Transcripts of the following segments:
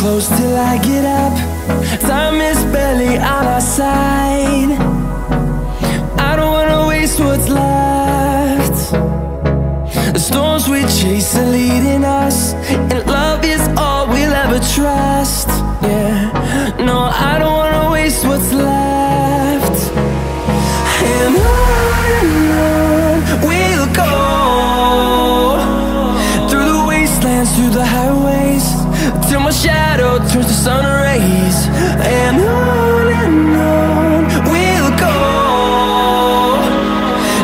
close till I get up. Time is barely on our side. I don't wanna waste what's left. The storms we chase are leading us, and love is all we'll ever trust. Yeah, no, I don't wanna waste what's left. And on we'll go, through the wastelands, through the highways, till my shadow turns to sun rays. And on we'll go,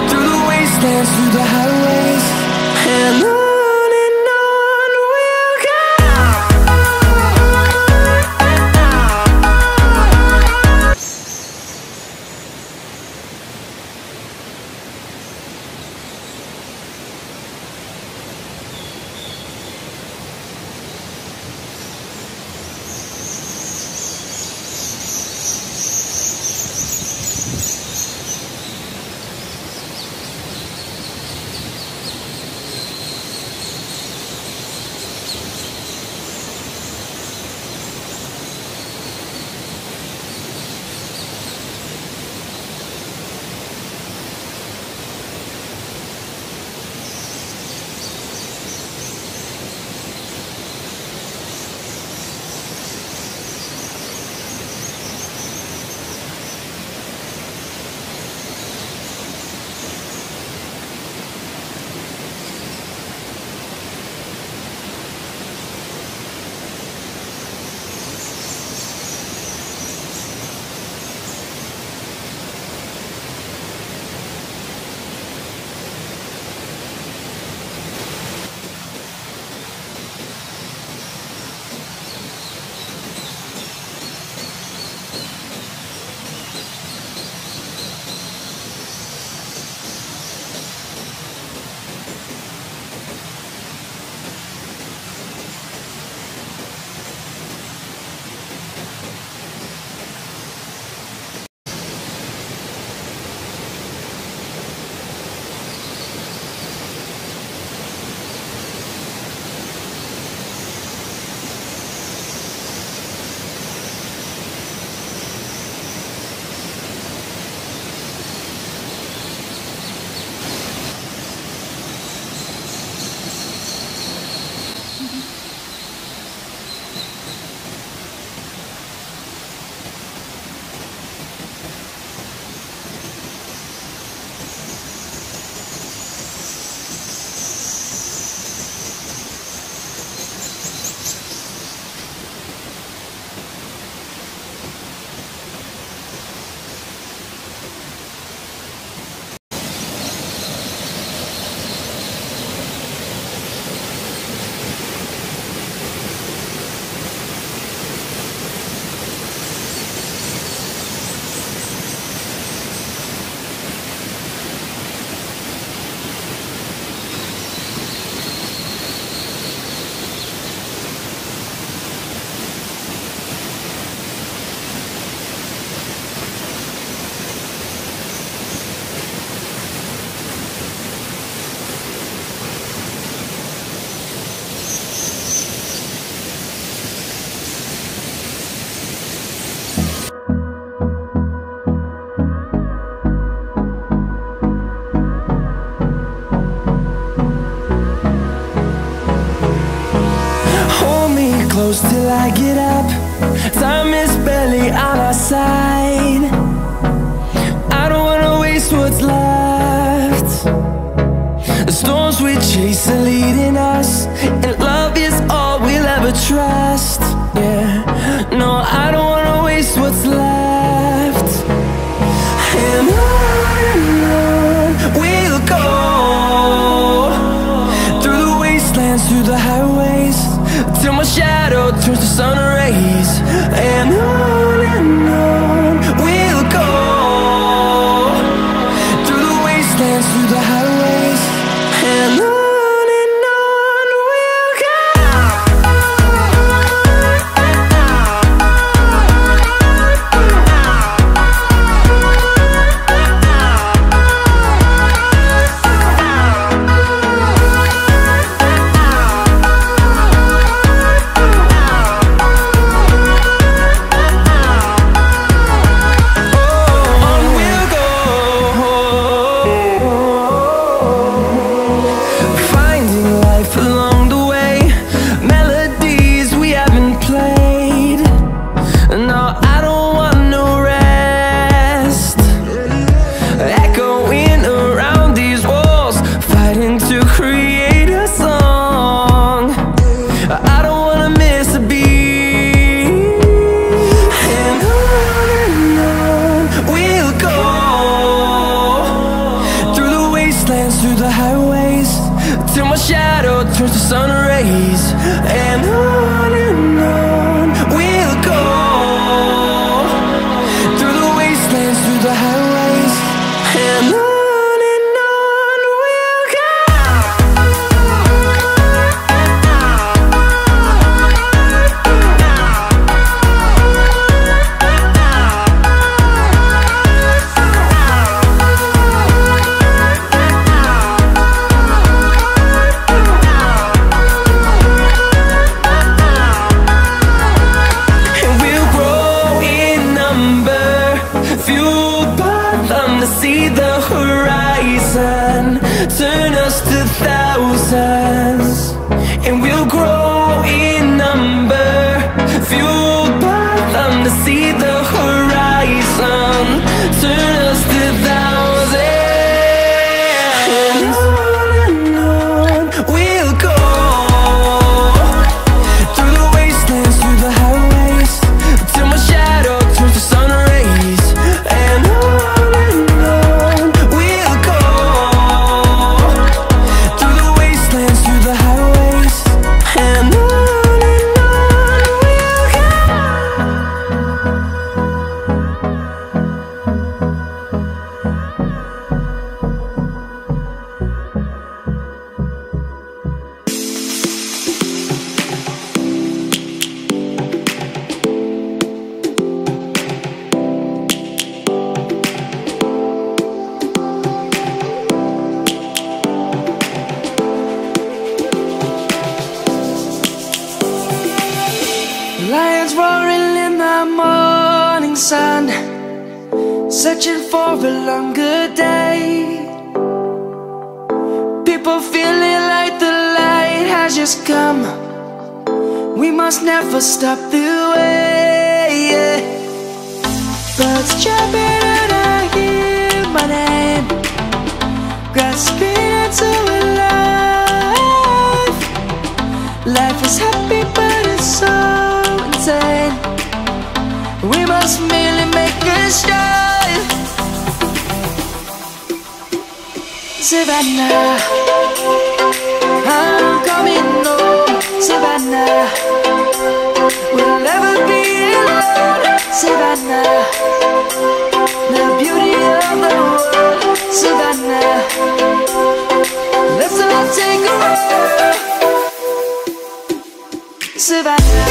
through the wastelands, through the highways, and on we'll go. Close till I get up. Time is barely on our side. I don't wanna waste what's left. The storms we chase are leading us, and love is all we'll ever trust. Yeah, no, I don't wanna waste what's left. And on we'll go, through the wastelands, through the highways, till my shadow turns to sun rays. And on we'll go, through the wastelands, through the highways, and on turns to sun rays, and on we'll go, through the wastelands, through the highways, and on we'll go. See the horizon, turn us to thousands, and we'll grow in number, fueled by them to see the horizon, turn us to thousands, and on we'll go, through the wastelands, through the highways, till my shadow turns to sun rays, and on lions roaring in the morning sun, searching for a longer day. People feeling like the light has just come. We must never stop the way. Birds jumping and I hear my name, grasping into a life. Life is happy but it's so insane. We must merely make a start. Savannah, I'm coming home. Savannah, we'll never be alone. Savannah, the beauty of the world. Savannah, let's all take a walk. Savannah.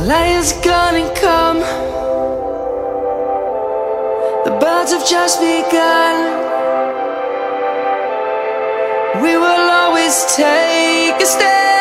Lion's gonna come. The birds have just begun. We will always take a stand.